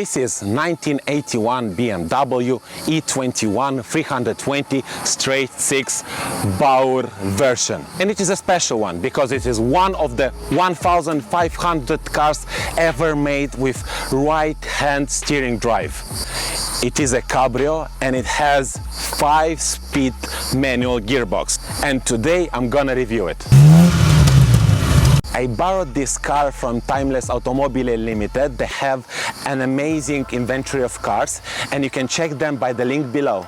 This is 1981 BMW E21 320 straight 6 Baur version. And it is a special one because it is one of the 1,500 cars ever made with right-hand steering drive. It is a Cabrio and it has 5-speed manual gearbox. And today I'm gonna review it. I borrowed this car from Timeless Automobile Limited. They have an amazing inventory of cars and you can check them by the link below.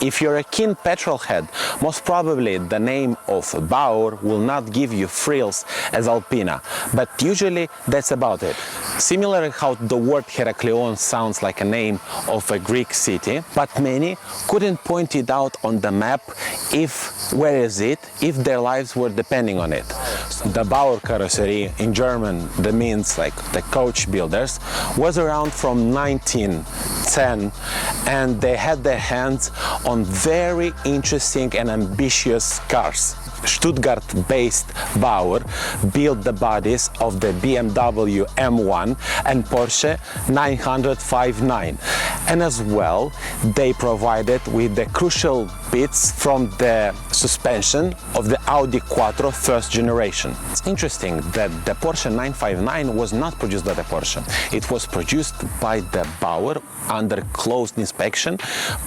If you're a keen petrol head, most probably the name of Baur will not give you thrills as Alpina, but usually that's about it. Similar how the word Heraklion sounds like a name of a Greek city, but many couldn't point it out on the map where is it, if their lives were depending on it. The Baur carrosserie, in German that means like the coach builders, was around from 1910 and they had their hands on very interesting and ambitious cars. Stuttgart-based Baur built the bodies of the BMW M1 and Porsche 959, and as well they provided with the crucial bits from the suspension of the Audi Quattro first generation. It's interesting that the Porsche 959 was not produced by the Porsche. It was produced by the Baur under closed inspection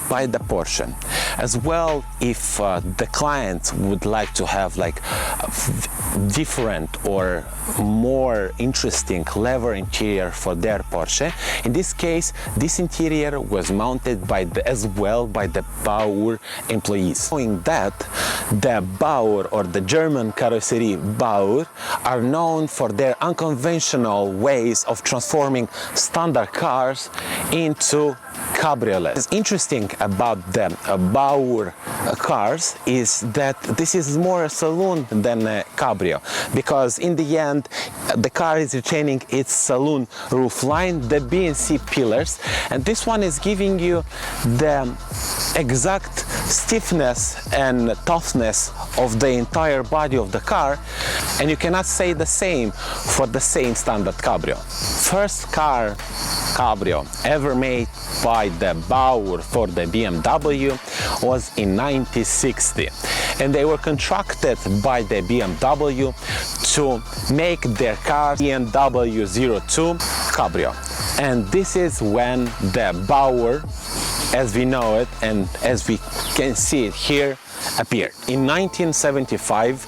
by the Porsche. As well, if the client would like to have like a different or more interesting leather interior for their Porsche, in this case this interior was mounted as well by the Baur employees. Knowing that, the Baur or the German carrosserie Baur are known for their unconventional ways of transforming standard cars into cabriolets. What's interesting about the Baur cars is that this is more a saloon than a cabrio, because in the end the car is retaining its saloon roofline, the B&C pillars, and this one is giving you the exact stiffness and toughness of the entire body of the car, and you cannot say the same for the same standard cabrio. First car cabrio ever made by the Baur for the BMW was in 1960, and they were contracted by the BMW to make their car BMW 02 Cabrio. And this is when the Baur, as we know it and as we can see it here, appeared. In 1975,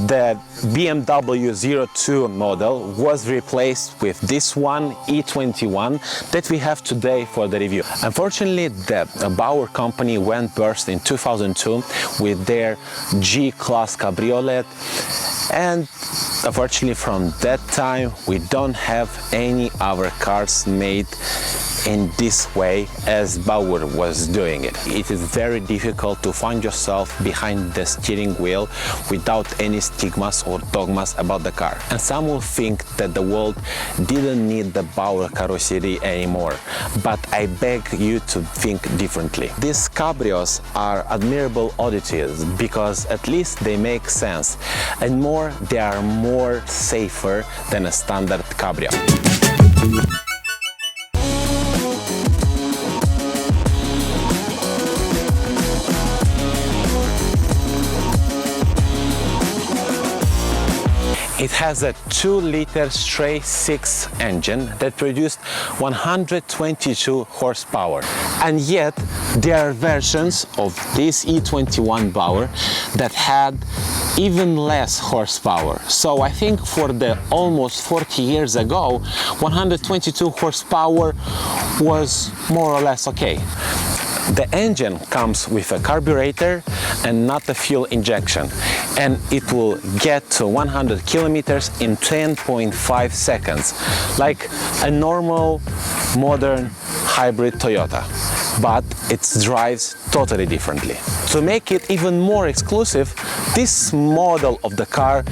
the BMW 02 model was replaced with this one, E21, that we have today for the review. Unfortunately, the Baur company went burst in 2002 with their G-Class cabriolet, and unfortunately from that time we don't have any other cars made in this way as Baur was doing it. It is very difficult to find yourself behind the steering wheel without any stigmas or dogmas about the car. And some will think that the world didn't need the Baur carrosserie anymore, but I beg you to think differently. These cabrios are admirable oddities because at least they make sense, and more, they are more safer than a standard cabrio. It has a 2-liter straight 6 engine that produced 122 horsepower. And yet there are versions of this E21 Baur that had even less horsepower. So I think for the almost 40 years ago, 122 horsepower was more or less okay. The engine comes with a carburetor and not a fuel injection, and it will get to 100 kilometers in 10.5 seconds, like a normal modern hybrid Toyota, but it drives totally differently. To make it even more exclusive, This model of the car,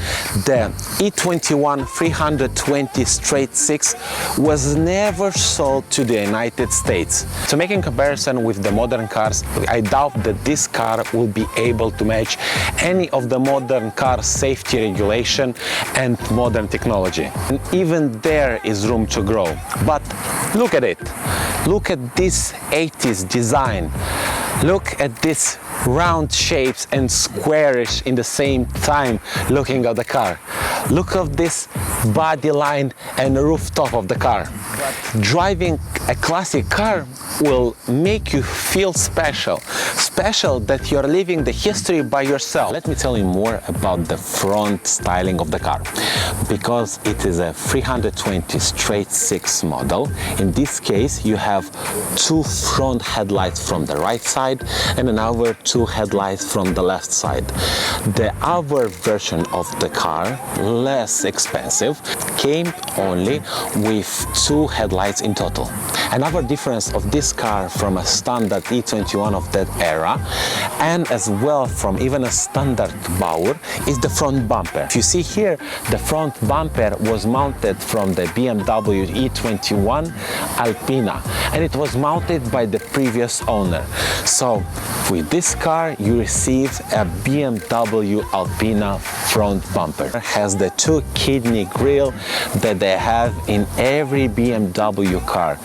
the E21 320 straight 6, was never sold to the United States. To make a comparison with the modern cars, I doubt that this car will be able to match any of the modern car safety regulation and modern technology. And even there is room to grow. But look at it. Look at this 80s design. Look at this round shapes and squarish in the same time looking at the car. Look at this body line and rooftop of the car. Driving a classic car will make you feel special that you're living the history by yourself. Let me tell you more about the front styling of the car. Because it is a 320 straight 6 model, in this case you have two front headlights from the right side and another two headlights from the left side. The other version of the car, less expensive, came only with two headlights in total. Another difference of this car from a standard E21 of that era, and as well from even a standard Baur, is the front bumper. If you see here, the front bumper was mounted from the Bmw E21 Alpina, and it was mounted by the previous owner. So with this car you receive a BMW Alpina front bumper. It has the two kidney grille that they have in every BMW car,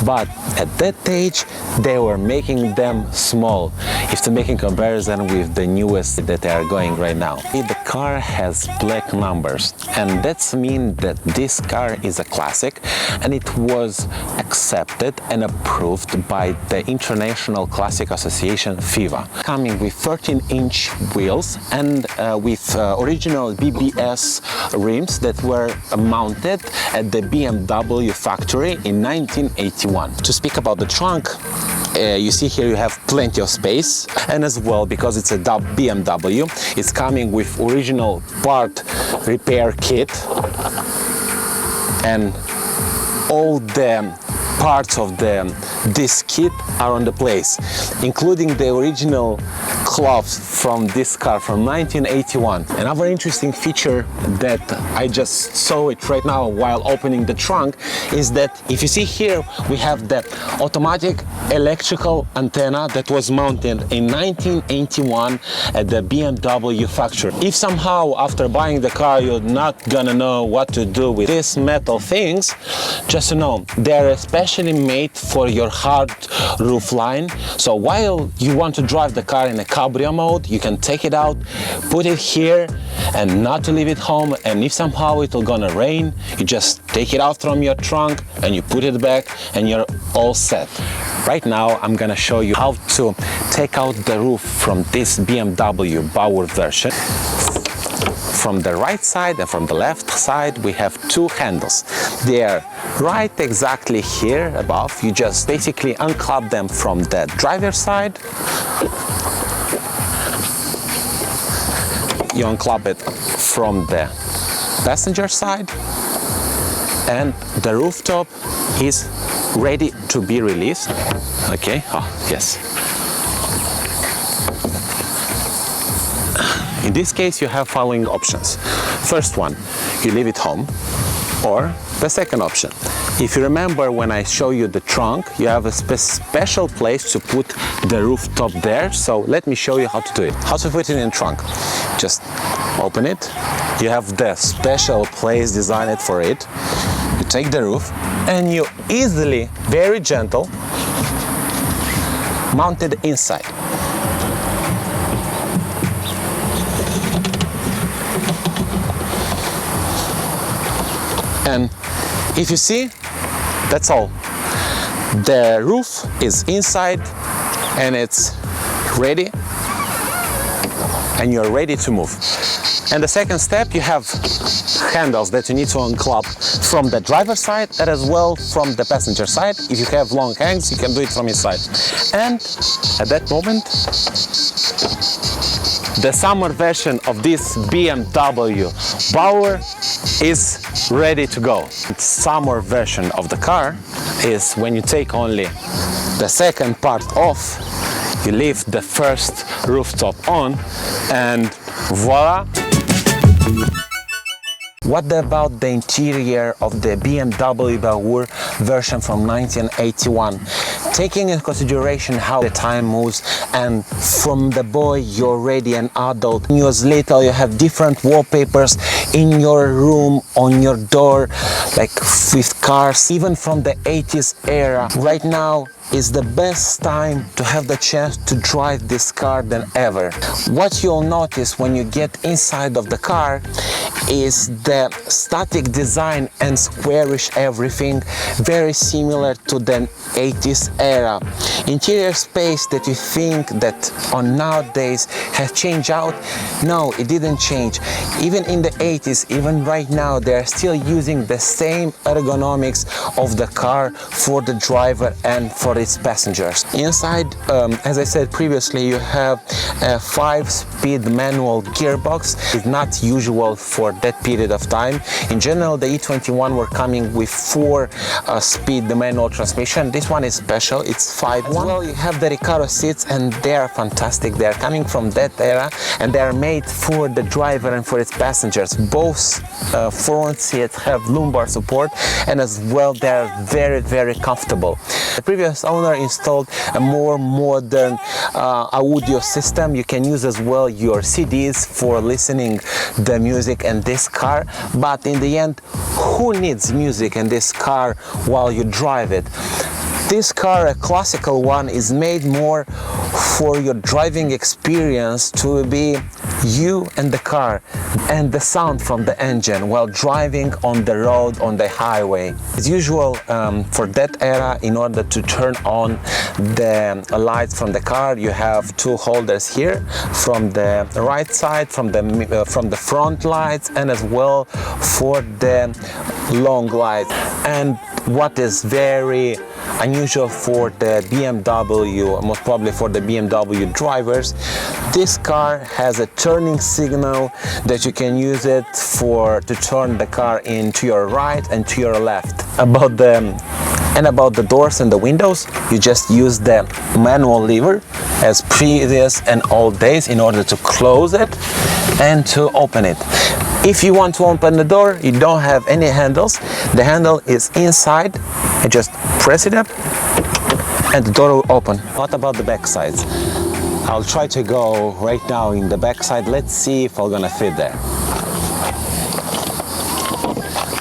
but at that age they were making them small, if to make a comparison with the newest that they are going right now. The car has black numbers, and that means that this car is a classic, and it was accepted and approved by the International Classic Association FIVA, coming with 13-inch wheels and with original BBS rims that were mounted at the BMW factory in 1981. To speak about the trunk, you see here you have plenty of space, and as well, because it's a BMW, it's coming with original part repair kit, and all the parts of this kit are on the place, including the original cloths from this car from 1981. Another interesting feature that I just saw it right now while opening the trunk is that if you see here, we have the automatic electrical antenna that was mounted in 1981 at the BMW factory. If somehow after buying the car you're not gonna know what to do with these metal things, just to know they're especially made for your hard roof line. So while you want to drive the car in a Cabrio mode, you can take it out, put it here, and not to leave it home. And if somehow it's gonna rain, you just take it out from your trunk and you put it back and you're all set. Right now I'm gonna show you how to take out the roof from this BMW Baur version. From the right side and from the left side we have two handles. They are right exactly here above. You just basically unclip them from the driver's side. You unclip it from the passenger side, and the rooftop is ready to be released. Okay, yes. In this case you have following options. First one, you leave it home, or the second option. If you remember when I show you the trunk, you have a special place to put the rooftop there. So let me show you how to do it. How to put it in the trunk. Just open it. You have the special place designed for it. You take the roof and you easily, very gentle, mount it inside. And if you see, that's all. The roof is inside and it's ready, and you're ready to move. And the second step, you have handles that you need to unclip from the driver's side and as well from the passenger side. If you have long hands, you can do it from inside. And at that moment, the summer version of this BMW Baur is ready to go. The summer version of the car is when you take only the second part off, you leave the first rooftop on, and Voila! What about the interior of the BMW Baur version from 1981? Taking into consideration how the time moves, and from the boy you're already an adult, years later you have different wallpapers in your room, on your door, like with cars, even from the 80s era. Right now is the best time to have the chance to drive this car than ever. What you'll notice when you get inside of the car is the static design and squarish everything, very similar to the 80s era. Interior space that you think that on nowadays has changed out, no, it didn't change. Even in the 80s, even right now, they are still using the same ergonomics of the car for the driver and for its passengers. Inside, as I said previously, you have a 5-speed manual gearbox. It's not usual for that period of time. In general, the E21 were coming with 4-speed manual transmission. This one is special, it's 5. As well, you have the Recaro seats, and they are fantastic. They are coming from that era, and they are made for the driver and for its passengers. Both front seats have lumbar support, and as well, they are very, very comfortable. The previous owner installed a more modern audio system. You can use as well your CDs for listening the music in this car, but in the end, who needs music in this car while you drive it? This car, a classical one, is made more for your driving experience, to be you and the car and the sound from the engine while driving on the road, on the highway. As usual, for that era, in order to turn on the lights from the car, you have 2 holders here from the right side, from the front lights, and as well for the long lights. And what is very unusual for the BMW, most probably for the BMW drivers, this car has a turning signal that you can use it to turn the car into your right and to your left. About the doors and the windows, you just use the manual lever as previous and old days in order to close it and to open it. If you want to open the door, you don't have any handles. The handle is inside. I just press it up and the door will open. What about the back sides? I'll try to go right now in the back side. Let's see if I'm gonna fit there.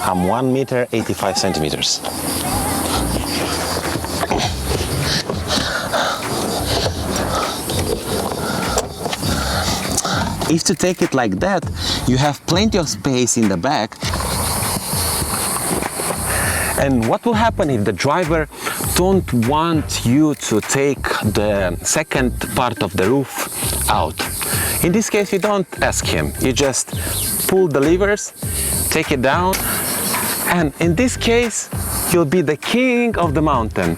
I'm 1 meter 85 centimeters. If to take it like that, you have plenty of space in the back. And what will happen if the driver don't want you to take the second part of the roof out? In this case, you don't ask him. You just pull the levers, take it down, and in this case, you'll be the king of the mountain.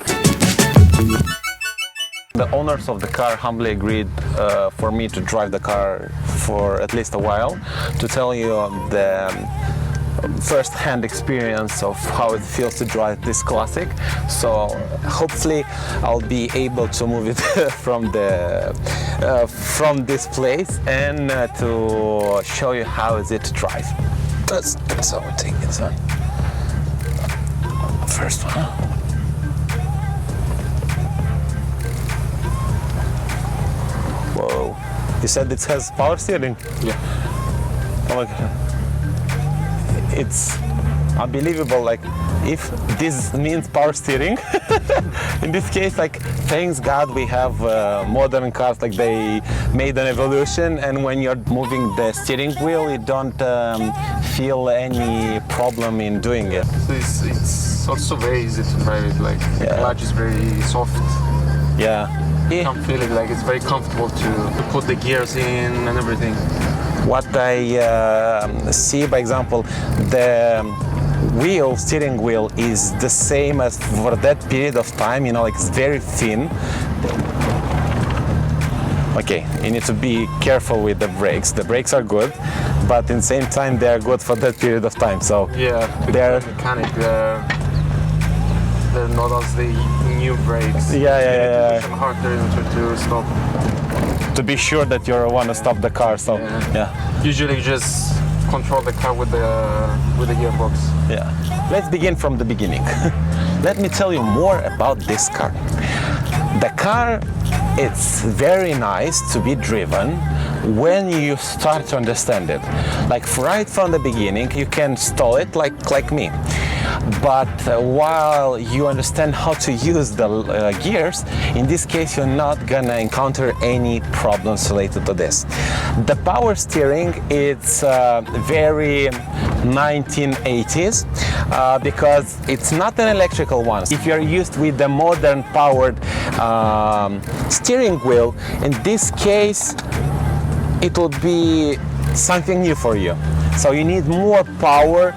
The owners of the car humbly agreed for me to drive the car for at least a while, to tell you the first-hand experience of how it feels to drive this classic. So hopefully I'll be able to move it from this place and to show you how is it to drive. So we'll take this one. First one. Whoa. You said it has power steering? Yeah. Oh my God. It's unbelievable, like, if this means power steering. In this case, like, thanks God we have modern cars, like they made an evolution, and when you're moving the steering wheel, you don't feel any problem in doing it. So it's also very easy to drive it, like the clutch is very soft. Yeah. You can feel it, like it's very comfortable to put the gears in and everything. What I see, by example, the steering wheel is the same as for that period of time, you know, like it's very thin. Okay, you need to be careful with the brakes. The brakes are good, but at the same time they are good for that period of time. So yeah, they're mechanic. They're not as the new brakes. Yeah. Harder to stop. to be sure that you want to stop the car. So yeah. Usually you just control the car with the gearbox. Yeah. Let's begin from the beginning. Let me tell you more about this car. The car, it's very nice to be driven when you start to understand it. Like right from the beginning, you can stall it like me. But while you understand how to use the gears, in this case you're not gonna encounter any problems related to this. The power steering, it's very 1980s because it's not an electrical one. If you're used with the modern powered steering wheel, in this case it will be something new for you. So you need more power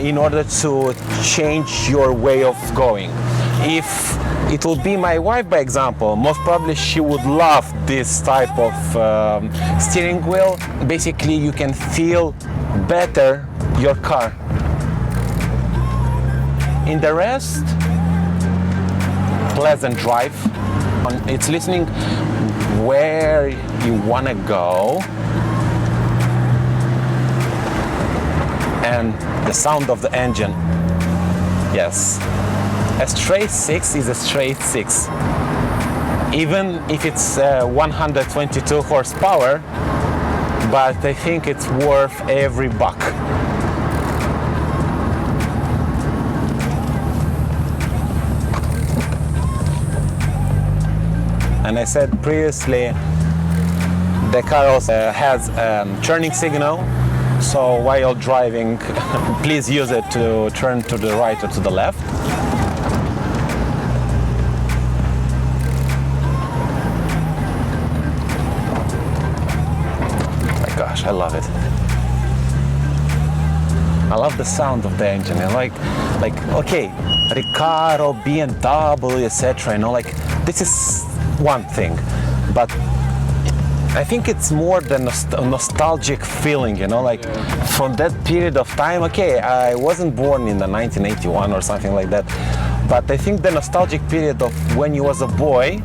in order to change your way of going. If it will be my wife, by example, most probably she would love this type of steering wheel. Basically, you can feel better your car. In the rest, pleasant drive. It's listening where you want to go. And the sound of the engine. Yes, a straight 6 is a straight 6. Even if it's 122 horsepower, but I think it's worth every buck. And I said previously, the car also has turning signal. So while you're driving, please use it to turn to the right or to the left. Oh my gosh, I love it. I love the sound of the engine. I like okay, Recaro, BMW, etc. You know, like this is one thing, but I think it's more than a nostalgic feeling, you know, like from that period of time. Okay, I wasn't born in the 1981 or something like that, but I think the nostalgic period of when you was a boy,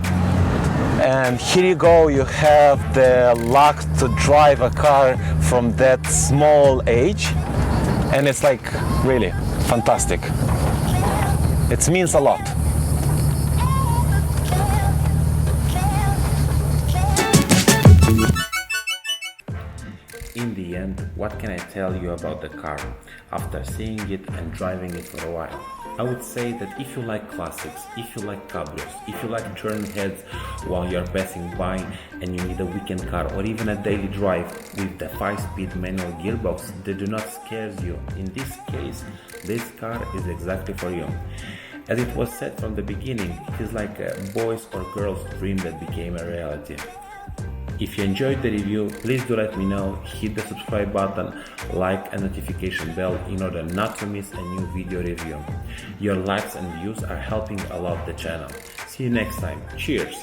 and here you go, you have the luck to drive a car from that small age, and it's like really fantastic. It means a lot. In the end, what can I tell you about the car after seeing it and driving it for a while? I would say that if you like classics, if you like cabrios, if you like turning heads while you're passing by and you need a weekend car or even a daily drive with the 5-speed manual gearbox that do not scare you, in this case, this car is exactly for you. As it was said from the beginning, it is like a boy's or girl's dream that became a reality. If you enjoyed the review, please do let me know, hit the subscribe button, like and notification bell in order not to miss a new video review. Your likes and views are helping a lot the channel. See you next time. Cheers!